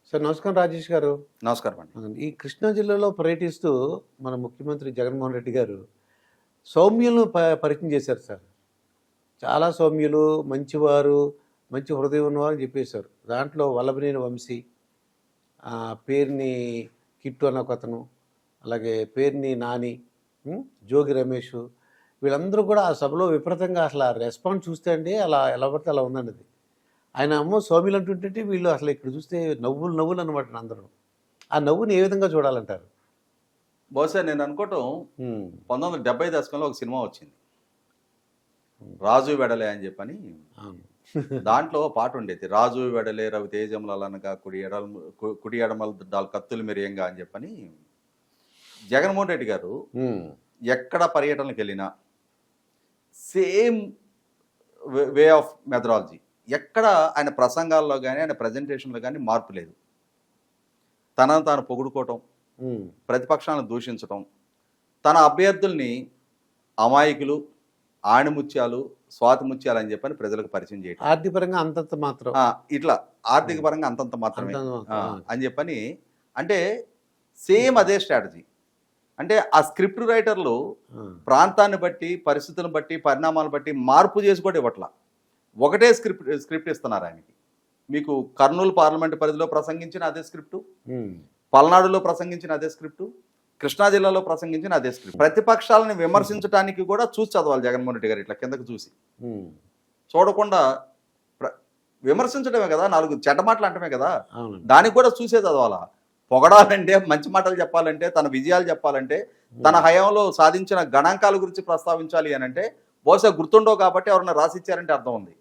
Sir నమస్కారం రాజేష్ గారు. నమస్కారం అండి. ఈ కృష్ణా జిల్లాలో పర్యటిస్తూ మన ముఖ్యమంత్రి జగన్మోహన్ రెడ్డి గారు సౌమ్యులను పరిచయం చేశారు సార్. చాలా సౌమ్యులు, మంచివారు, మంచి హృదయం ఉన్నవారు అని చెప్పేశారు. దాంట్లో వల్లభనేని వంశీ, పేర్ని కిట్టు అన్న ఒకతను, అలాగే పేర్ని నాని, జోగి రమేష్, వీళ్ళందరూ కూడా ఆ సభలో విపరీతంగా అసలు ఆ రెస్పాన్స్ చూస్తే అండి అలా ఎలా పడితే అలా ఉందండి అది. ఆయన అమ్మో సౌమ్యులు అంటుంటే వీళ్ళు అసలు ఇక్కడ చూస్తే నవ్వులు నవ్వులు అనమాట అందరూ. ఆ నవ్వుని ఏ విధంగా చూడాలంటారు? బహుశా నేను అనుకోవటం 1970 దశకంలో ఒక సినిమా వచ్చింది, రాజు వెడలే అని చెప్పని. దాంట్లో పాట ఉండేది, రాజు వెడలే రవి తేజములనగా కుడి ఎడమల దాల్ కత్తులు మెరియంగా అని చెప్పని. జగన్మోహన్ రెడ్డి గారు ఎక్కడ పర్యటనకు వెళ్ళినా సేమ్ వే ఆఫ్ మెథడాలజీ. ఎక్కడ ఆయన ప్రసంగాల్లో కానీ ఆయన ప్రజెంటేషన్లో కానీ మార్పు లేదు. తనను తాను పొగుడుకోవటం, ప్రతిపక్షాలను దూషించటం, తన అభ్యర్థుల్ని అమాయకులు, ఆణిముత్యాలు, స్వాతిముత్యాలు అని చెప్పని ప్రజలకు పరిచయం చేయటం. ఆర్థిక పరంగా అంతంత మాత్రం, ఇట్లా ఆర్థిక పరంగా అంతంత మాత్రమే అని చెప్పని. అంటే సేమ్ అదే స్ట్రాటజీ. అంటే ఆ స్క్రిప్ట్ రైటర్లు ప్రాంతాన్ని బట్టి, పరిస్థితులను బట్టి, పరిణామాలను బట్టి మార్పు చేసి కూడా ఇవ్వట్లా. ఒకటే స్క్రిప్ట్ ఇస్తున్నారు ఆయనకి. మీకు కర్నూలు పార్లమెంట్ పరిధిలో ప్రసంగించిన అదే స్క్రిప్టు, పల్నాడులో ప్రసంగించిన అదే స్క్రిప్టు, కృష్ణా జిల్లాలో ప్రసంగించిన అదే స్క్రిప్ట్. ప్రతిపక్షాలను విమర్శించడానికి కూడా చూసి చదవాలి జగన్మోహన్ రెడ్డి గారు. ఇట్లా కిందకు చూసి చూడకుండా విమర్శించడమే కదా, 4 చెడ్డ మాటలు అంటమే కదా, దానికి కూడా చూసే చదవాలా. పొగడాలంటే, మంచి మాటలు చెప్పాలంటే, తన విజయాలు చెప్పాలంటే, తన హయాంలో సాధించిన గణాంకాల గురించి ప్రస్తావించాలి అని అంటే బహుశా గుర్తుండవు కాబట్టి ఎవరన్నా రాసిచ్చారంటే అర్థం ఉంది.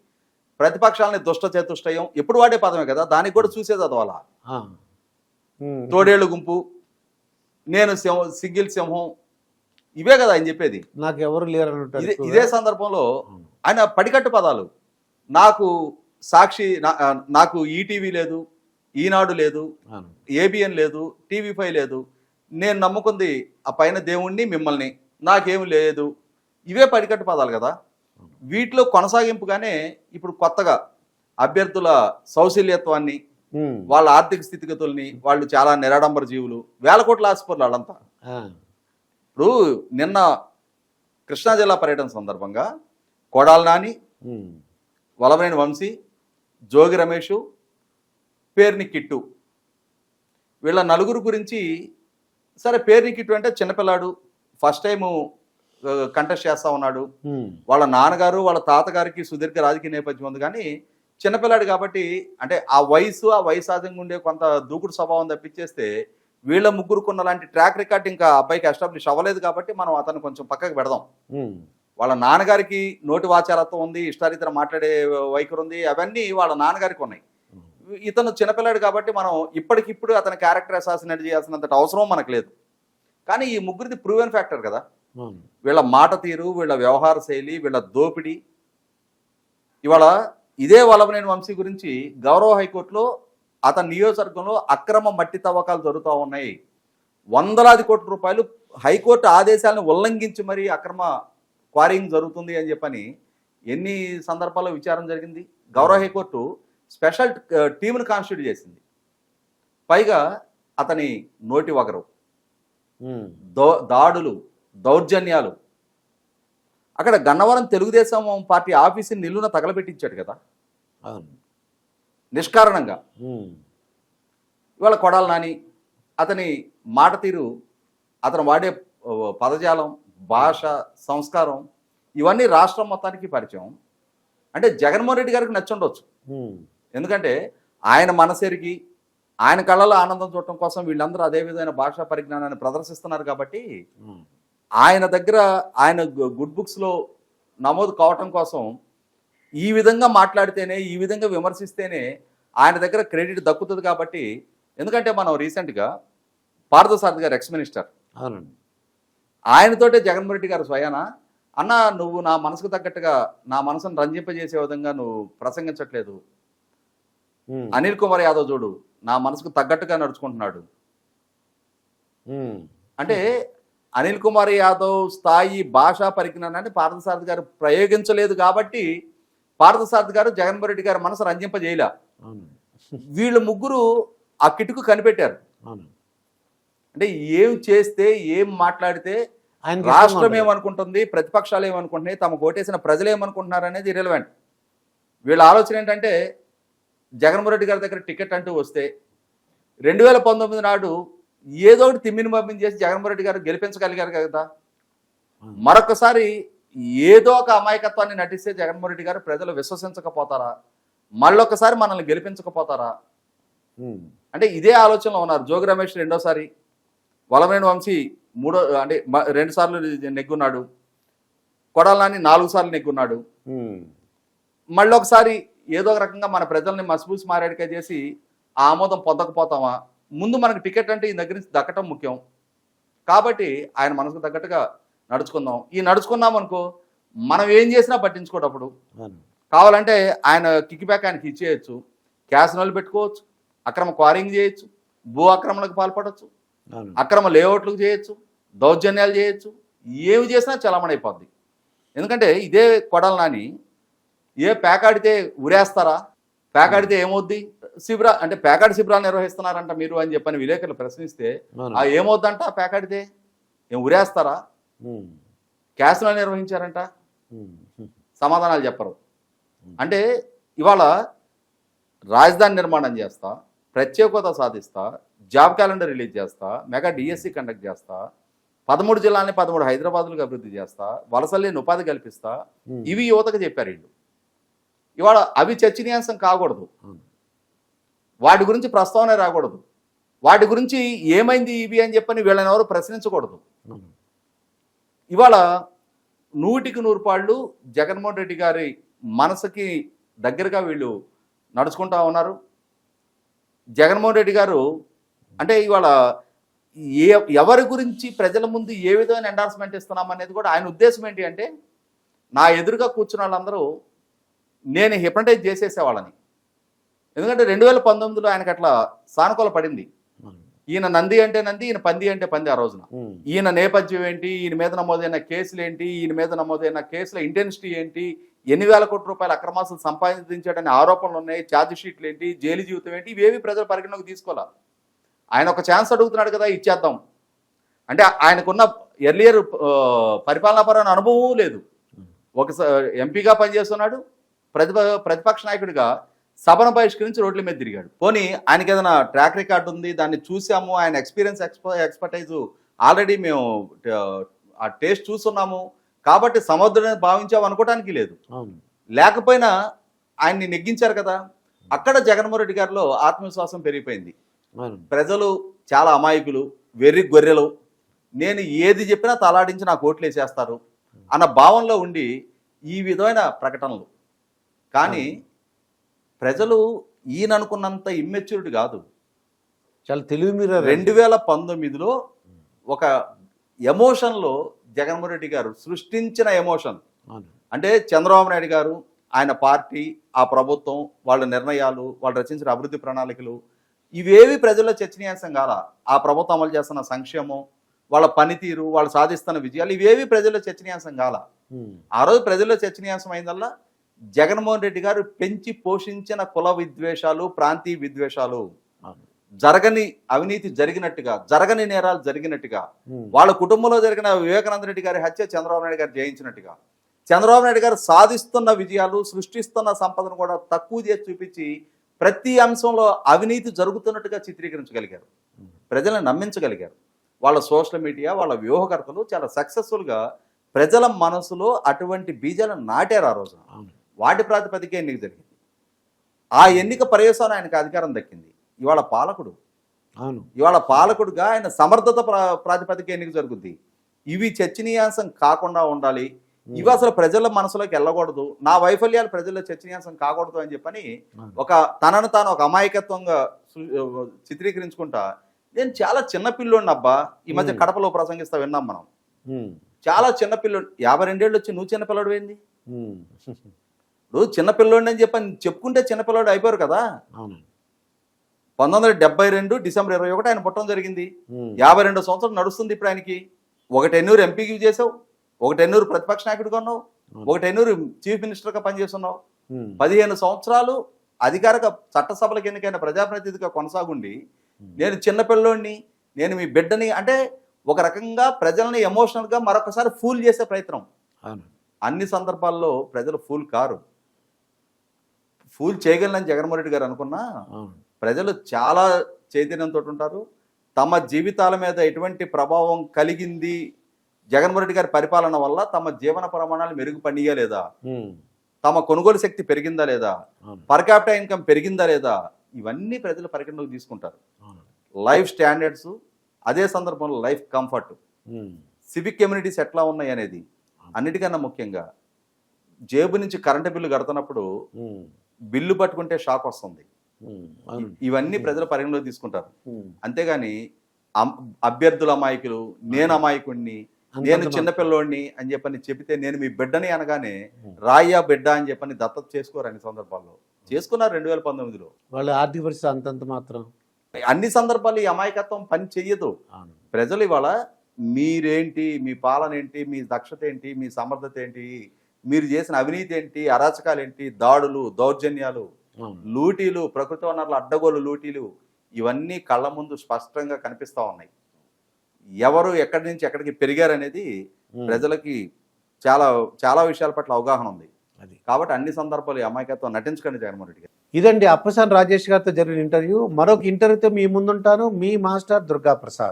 ప్రతిపక్షాలని దుష్ట చతుష్టయం ఎప్పుడు వాడే పదమే కదా, దానికి కూడా చూసే చదవాలా. తోడేళ్ళు గుంపు, నేను సింగిల్ సింహం, ఇవే కదా ఆయన చెప్పేది. నాకు ఎవరు లేరు. ఇదే సందర్భంలో ఆయన పడికట్టు పదాలు, నాకు సాక్షి, నాకు ఈటీవీ లేదు, ఈనాడు లేదు, ఏబిఎన్ లేదు, టీవీ5 లేదు, నేను నమ్ముకుంది ఆ పైన దేవుణ్ణి, మిమ్మల్ని, నాకేం లేదు, ఇవే పడికట్టు పదాలు కదా. వీటిలో కొనసాగింపుగానే ఇప్పుడు కొత్తగా అభ్యర్థుల సౌశల్యత్వాన్ని, వాళ్ళ ఆర్థిక స్థితిగతుల్ని, వాళ్ళు చాలా నిరాడంబర జీవులు, వేల కోట్ల ఆస్పర్లు వాళ్ళంతా. ఇప్పుడు నిన్న కృష్ణా జిల్లా పర్యటన సందర్భంగా కొడాల నాని, వల్లభనేని వంశీ, జోగి రమేష్, పేర్ని కిట్టు, వీళ్ళ నలుగురు గురించి. సరే, పేర్ని కిట్టు అంటే చిన్నపిల్లాడు, ఫస్ట్ టైము కంటెస్ట్ చేస్తా ఉన్నాడు. వాళ్ళ నాన్నగారు, వాళ్ళ తాతగారికి సుదీర్ఘ రాజకీయ నేపథ్యం ఉంది, కానీ చిన్నపిల్లాడు కాబట్టి అంటే ఆ వయసాజంగా ఉండే కొంత దూకుడు స్వభావం తప్పించేస్తే వీళ్ళ ముగ్గురుకున్న లాంటి ట్రాక్ రికార్డ్ ఇంకా అబ్బాయికి ఎస్టాబ్లిష్ అవ్వలేదు కాబట్టి మనం అతను కొంచెం పక్కకు పెడదాం. వాళ్ళ నాన్నగారికి నోటి వాచారత్వం ఉంది, ఇష్టారీతన మాట్లాడే వైఖరి ఉంది, అవన్నీ వాళ్ళ నాన్నగారికి ఉన్నాయి. ఇతను చిన్నపిల్లాడు కాబట్టి మనం ఇప్పటికిప్పుడు అతని క్యారెక్టర్ అసాసినేట్ చేయాల్సినంత అవసరం మనకు లేదు. కానీ ఈ ముగ్గురిది ప్రూవెన్ ఫ్యాక్టర్ కదా. వీళ్ళ మాట తీరు, వీళ్ళ వ్యవహార శైలి, వీళ్ళ దోపిడీ. ఇవాళ ఇదే వల్లభనేని వంశీ గురించి గౌరవ హైకోర్టులో అతని నియోజకవర్గంలో అక్రమ మట్టి తవ్వకాలు జరుగుతూ ఉన్నాయి. వందలాది కోట్ల రూపాయలు హైకోర్టు ఆదేశాలను ఉల్లంఘించి మరీ అక్రమ క్వారింగ్ జరుగుతుంది అని చెప్పని ఎన్ని సందర్భాల్లో విచారణ జరిగింది. గౌరవ హైకోర్టు స్పెషల్ టీమును కాన్స్టిట్యూట్ చేసింది. పైగా అతని నోటి వగరు, దాడులు, దౌర్జన్యాలు. అక్కడ గన్నవరం తెలుగుదేశం పార్టీ ఆఫీసుని నిల్లున తగలబెట్టించాడు కదా నిష్కారణంగా. ఇవాళ కొడాల నాని, అతని మాట తీరు, అతను వాడే పదజాలం, భాష, సంస్కారం, ఇవన్నీ రాష్ట్రం మొత్తానికి పరిచయం. అంటే జగన్మోహన్ రెడ్డి గారికి నచ్చుండొచ్చు, ఎందుకంటే ఆయన మనసెరిగి ఆయన కళ్ళలో ఆనందం చూడటం కోసం వీళ్ళందరూ అదే విధమైన భాషా పరిజ్ఞానాన్ని ప్రదర్శిస్తున్నారు కాబట్టి ఆయన దగ్గర, ఆయన గుడ్ బుక్స్లో నమోదు కావటం కోసం ఈ విధంగా మాట్లాడితేనే, ఈ విధంగా విమర్శిస్తేనే ఆయన దగ్గర క్రెడిట్ దక్కుతుంది కాబట్టి. ఎందుకంటే మనం రీసెంట్గా పార్థసారథి గారు, ఎక్స్ మినిస్టర్, ఆయనతోటే జగన్మోహన్ రెడ్డి గారు స్వయాన, అన్న నువ్వు నా మనసుకు తగ్గట్టుగా, నా మనసును రంజింపజేసే విధంగా నువ్వు ప్రసంగించట్లేదు, అనిల్ కుమార్ యాదవ్ చూడు నా మనసుకు తగ్గట్టుగా నడుచుకుంటున్నాడు అంటే అనిల్ కుమార్ యాదవ్ స్థాయి భాషా పరిజ్ఞానాన్ని పార్థసారథి గారు ప్రయోగించలేదు కాబట్టి పార్థసారథి గారు జగన్మోహన్ రెడ్డి గారి మనసు రంజింపజేయలే. వీళ్ళు ముగ్గురు ఆ కిటుకు కనిపెట్టారు. అవును. అంటే ఏం చేస్తే ఏం మాట్లాడితే ఆయనకి రాష్ట్రం ఇష్టంగా ఉంటుంది. ఏమనుకుంటుంది, ప్రతిపక్షాలు ఏమనుకుంటున్నాయి, తమకు ఓటేసిన ప్రజలు ఏమనుకుంటున్నారు అనేది ఇర్రెలవెంట్. వీళ్ళ ఆలోచన ఏంటంటే జగన్మోహన్ రెడ్డి గారి దగ్గర టికెట్ అంటూ వస్తే 2019 నాడు ఏదో ఒకటి తిమ్మిని పంపించేసి జగన్మోహన్ రెడ్డి గారు గెలిపించగలిగారు కదా. మరొకసారి ఏదో ఒక అమాయకత్వాన్ని నటిస్తే జగన్మోహన్ రెడ్డి గారు ప్రజలు విశ్వసించకపోతారా, మళ్ళొకసారి మనల్ని గెలిపించకపోతారా ఉమ్. అంటే ఇదే ఆలోచనలో ఉన్నారు. జోగి రమేష్ రెండోసారి, వలమనేని వంశీ అంటే 2 సార్లు నెగ్గున్నాడు, కొడాలి నాని 4 సార్లు నెగ్గున్నాడు. ఉమ్. మళ్ళీ ఒకసారి ఏదో ఒక రకంగా మన ప్రజల్ని మసిపూసి మారేడుకాయ చేసి ఆ ఆమోదం పొందకపోతామా? ముందు మనకు టికెట్ అంటే ఈ దగ్గర నుంచి దక్కటం ముఖ్యం. కాబట్టి ఆయన మనసుకు తగ్గట్టుగా నడుచుకుందాం. ఈ నడుచుకున్నాం అనుకో, మనం ఏం చేసినా పట్టించుకోటప్పుడు. అవును. కావాలంటే ఆయన కిక్ బ్యాక్ ఆయనకి ఇచ్చేయచ్చు, క్యాసినోలు పెట్టుకోవచ్చు, అక్రమ క్వారింగ్ చేయొచ్చు, భూ ఆక్రమణకు పాల్పడవచ్చు, అవును. అక్రమ లేఅవుట్లకు చేయొచ్చు, దౌర్జన్యాలు చేయొచ్చు. ఏమి చేసినా చలమణ అయిపోద్ది. ఎందుకంటే ఇదే కొడాలి నాని ఏ పేకాడితే ఉరేస్తారా, పేకాడితే ఏమవుద్ది, అంటే పేకాడి శిబిరాలు నిర్వహిస్తున్నారంట మీరు అని చెప్పని విలేకరులు ప్రశ్నిస్తే అవును. ఆ ఏమవుద్దంట, పేకాడితే ఏం ఉరేస్తారా, ఉమ్. క్యాసినోలు నిర్వహించారంట, ఉమ్. సమాధానాలు చెప్పరు. అంటే ఇవాళ రాజధాని నిర్మాణం చేస్తా, ప్రత్యేక హోదా సాధిస్తా, జాబ్ క్యాలెండర్ రిలీజ్ చేస్తా, మెగా డిఎస్సి కండక్ట్ చేస్తా, 13 జిల్లాలని 13 హైదరాబాద్లకు అభివృద్ధి చేస్తా, వలసలేని ఉపాధి కల్పిస్తా, ఇవి యువతకు చెప్పారు వీళ్ళు. ఇవాళ అవి చర్చనీయాంశం కాకూడదు, వాటి గురించి ప్రస్తావన రాకూడదు, వాటి గురించి ఏమైంది ఇవి అని చెప్పని వీళ్ళని ఎవరు ప్రశ్నించకూడదు. ఇవాళ 100కి 100 పాళ్ళు జగన్మోహన్ రెడ్డి గారి మనసుకి దగ్గరగా వీళ్ళు నడుచుకుంటా ఉన్నారు. జగన్మోహన్ రెడ్డి గారు అంటే ఇవాళ ఎవరి గురించి ప్రజల ముందు ఏ విధమైన ఎండార్స్మెంట్ ఇస్తున్నాం అనేది కూడా ఆయన ఉద్దేశం ఏంటి అంటే, నా ఎదురుగా కూర్చున్న వాళ్ళందరూ నేను హిప్నటైజ్ చేసేసేవాళ్ళని. ఎందుకంటే 2019లో ఆయనకు అట్లా సానుకూల పడింది. ఈయన నంది అంటే నంది, ఈయన పంది అంటే పంది. ఆ రోజున ఈయన నేపథ్యం ఏంటి, ఈయన మీద నమోదైన కేసులు ఏంటి, ఈయన మీద నమోదైన కేసుల ఇంటెన్సిటీ ఏంటి, ఎన్ని వేల కోట్ల రూపాయల అక్రమాస్తులు సంపాదించాడనే ఆరోపణలు ఉన్నాయి, ఛార్జ్ షీట్లు ఏంటి, జైలు జీవితం ఏంటి, ఇవేవి ప్రజలు పరిగణలోకి తీసుకోవాలా. ఆయన ఒక ఛాన్స్ అడుగుతున్నాడు కదా, ఇచ్చేద్దాం అంటే. ఆయనకున్న ఎర్లియర్ పరిపాలనాపరమైన అనుభవం లేదు. ఒకసారి ఎంపీగా పనిచేస్తున్నాడు, ప్రతిపక్ష నాయకుడిగా సభను బహిష్కరించి రోడ్ల మీద తిరిగాడు. పోనీ ఆయనకి ఏదైనా ట్రాక్ రికార్డు ఉంది, దాన్ని చూసాము, ఆయన ఎక్స్పీరియన్స్ ఎక్స్పర్టైజ్ ఆల్రెడీ మేము ఆ టేస్ట్ చూస్తున్నాము కాబట్టి సమర్థుడని భావించాము అనుకోవడానికి లేదు. లేకపోయినా ఆయన్ని నెగ్గించారు కదా. అక్కడ జగన్మోహన్ రెడ్డి గారిలో ఆత్మవిశ్వాసం పెరిగిపోయింది. ప్రజలు చాలా అమాయకులు, వెర్రి గొర్రెలు, నేను ఏది చెప్పినా తలాడించి నాకు ఓట్లు వేసేస్తారు అన్న భావంలో ఉండి ఈ విధమైన ప్రకటనలు. కానీ ప్రజలు ఈయన అనుకున్నంత ఇమ్మెచ్యూరిటీ కాదు. చాలా తెలివి మీరు 2019లో ఒక ఎమోషన్లో జగన్మోహన్ రెడ్డి గారు సృష్టించిన ఎమోషన్ అంటే చంద్రబాబు నాయుడు గారు, ఆయన పార్టీ, ఆ ప్రభుత్వం, వాళ్ళ నిర్ణయాలు, వాళ్ళు రచించిన అభివృద్ధి ప్రణాళికలు, ఇవేవి ప్రజల్లో చర్చనీయాంశం కాల. ఆ ప్రభుత్వం అమలు చేస్తున్న సంక్షేమం, వాళ్ళ పనితీరు, వాళ్ళు సాధిస్తున్న విజయాలు, ఇవేవి ప్రజల్లో చర్చనీయాంశం కాల. ఆ రోజు ప్రజల్లో చర్చనీయాంశం అయిందల్లా జగన్మోహన్ రెడ్డి గారు పెంచి పోషించిన కుల విద్వేషాలు, ప్రాంతీయ విద్వేషాలు, జరగని అవినీతి జరిగినట్టుగా, జరగని నేరాలు జరిగినట్టుగా, వాళ్ళ కుటుంబంలో జరిగిన వివేకానంద రెడ్డి గారి హత్య చంద్రబాబు నాయుడు గారు జయించినట్టుగా, చంద్రబాబు నాయుడు గారు సాధిస్తున్న విజయాలు, సృష్టిస్తున్న సంపదను కూడా తక్కువ చేసి చూపించి ప్రతి అంశంలో అవినీతి జరుగుతున్నట్టుగా చిత్రీకరించగలిగారు, ప్రజలను నమ్మించగలిగారు. వాళ్ళ సోషల్ మీడియా, వాళ్ళ వ్యూహకర్తలు చాలా సక్సెస్ఫుల్గా ప్రజల మనసులో అటువంటి బీజాలను నాటారు. ఆ రోజున వాటి ప్రాతిపదిక ఎన్నిక జరిగింది. ఆ ఎన్నిక పర్యవసానం ఆయనకు అధికారం దక్కింది. ఇవాళ పాలకుడు, ఇవాళ పాలకుడుగా ఆయన సమర్థత ప్రాతిపదిక ఎన్నిక జరుగుద్ది. ఇవి చర్చనీయాంశం కాకుండా ఉండాలి, ఇవి అసలు ప్రజల మనసులోకి వెళ్ళకూడదు, నా వైఫల్యాలు ప్రజల్లో చర్చనీయాంశం కాకూడదు అని చెప్పని ఒక తనను తాను ఒక అమాయకత్వంగా చిత్రీకరించుకుంటా, నేను చాలా చిన్న పిల్లోడిని అబ్బా, ఈ మధ్య కడపలో ప్రసంగిస్తా విన్నాం మనం, చాలా చిన్న పిల్లోడు, 52 ఏళ్ళు వచ్చి నువ్వు చిన్నపిల్లడు ఏంది, నువ్వు చిన్నపిల్లోడిని అని చెప్పని చెప్పుకుంటే చిన్నపిల్లడు అయిపోయారు కదా. 1972 డిసెంబర్ 21 ఆయన పుట్టడం జరిగింది. 52 సంవత్సరాలు నడుస్తుంది ఇప్పుడు ఆయనకి. ఒక టెన్యూర్ ఎంపీకి చేసావు, ఒక టెన్యూర్ ప్రతిపక్ష నాయకుడిగా ఉన్నావు, ఒక టెన్యూర్ చీఫ్ మినిస్టర్గా పనిచేస్తున్నావు. 15 సంవత్సరాలు అధికారిక చట్టసభలకు ఎన్నికైన ప్రజాప్రతినిధిగా కొనసాగుండి నేను చిన్నపిల్లోడిని, నేను మీ బిడ్డని అంటే ఒక రకంగా ప్రజల్ని ఎమోషనల్గా మరొకసారి ఫూల్ చేసే ప్రయత్నం. అవును. అన్ని సందర్భాల్లో ప్రజలు ఫూల్ కారు. ఫూల్ చేయగలనని జగన్మోహన్ రెడ్డి గారు అనుకున్నా అవును. ప్రజలు చాలా చైతన్యంతో ఉంటారు. తమ జీవితాల మీద ఎటువంటి ప్రభావం కలిగింది జగన్మోహన్ రెడ్డి గారి పరిపాలన వల్ల, తమ జీవన ప్రమాణాలు మెరుగుపడియా లేదా, ఉమ్. తమ కొనుగోలు శక్తి పెరిగిందా లేదా, అవును. పర్ క్యాపిటల్ ఇన్కమ్ పెరిగిందా లేదా, ఇవన్నీ ప్రజలు పరిగణలోకి తీసుకుంటారు. అవును. లైఫ్ స్టాండర్డ్స్, అదే సందర్భంలో లైఫ్ కంఫర్ట్, ఉమ్. సివిక్ కమ్యూనిటీస్ ఎట్లా ఉన్నాయి అనేది, అన్నిటికన్నా ముఖ్యంగా జేబు నుంచి కరెంటు బిల్లు కడుతున్నప్పుడు ఉమ్. బిల్లు పట్టుకుంటే షాక్ వస్తుంది. ఉమ్. అవును. ఇవన్నీ ప్రజలు పరిగణలోకి తీసుకుంటారు. ఉమ్. అంతేగాని అభ్యర్థుల అమాయకులు, నేను అమాయకుడిని, నేను చిన్నపిల్లోడిని అని చెప్పని చెబితే, నేను మీ బిడ్డని అనగానే రాయ్యా బిడ్డ అని చెప్పని దత్తత చేసుకోరు. అన్ని సందర్భాల్లో చేసుకున్నారు 2019లో. వాళ్ళ ఆర్థిక పరిస్థితి అంతంత మాత్రం. అన్ని సందర్భాలు ఈ అమాయకత్వం పని చెయ్యదు. అవును. ప్రజలు ఇవాళ మీరేంటి, మీ పాలన ఏంటి, మీ దక్షత ఏంటి, మీ సమర్థత ఏంటి, మీరు చేసిన అవినీతి ఏంటి, అరాచకాలు ఏంటి, దాడులు, దౌర్జన్యాలు, అవును. లూటీలు, ప్రకృతి వనరుల అడ్డగోలు లూటీలు, ఇవన్నీ కళ్ళ ముందు స్పష్టంగా కనిపిస్తూ ఉన్నాయి. ఎవరు ఎక్కడి నుంచి ఎక్కడికి పెరిగారనేది ప్రజలకి చాలా చాలా విషయాల పట్ల అవగాహన ఉంది. అది కాబట్టి అన్ని సందర్భాలు ఈ అమాయకత్వం నటించకండి జగన్మోహన్ రెడ్డి గారు. ఇదండి అప్పసాని రాజేష్ గారితో జరిగిన ఇంటర్వ్యూ. మరొక ఇంటర్వ్యూతో మీ ముందుంటాను. మీ మాస్టర్ దుర్గా ప్రసాద్.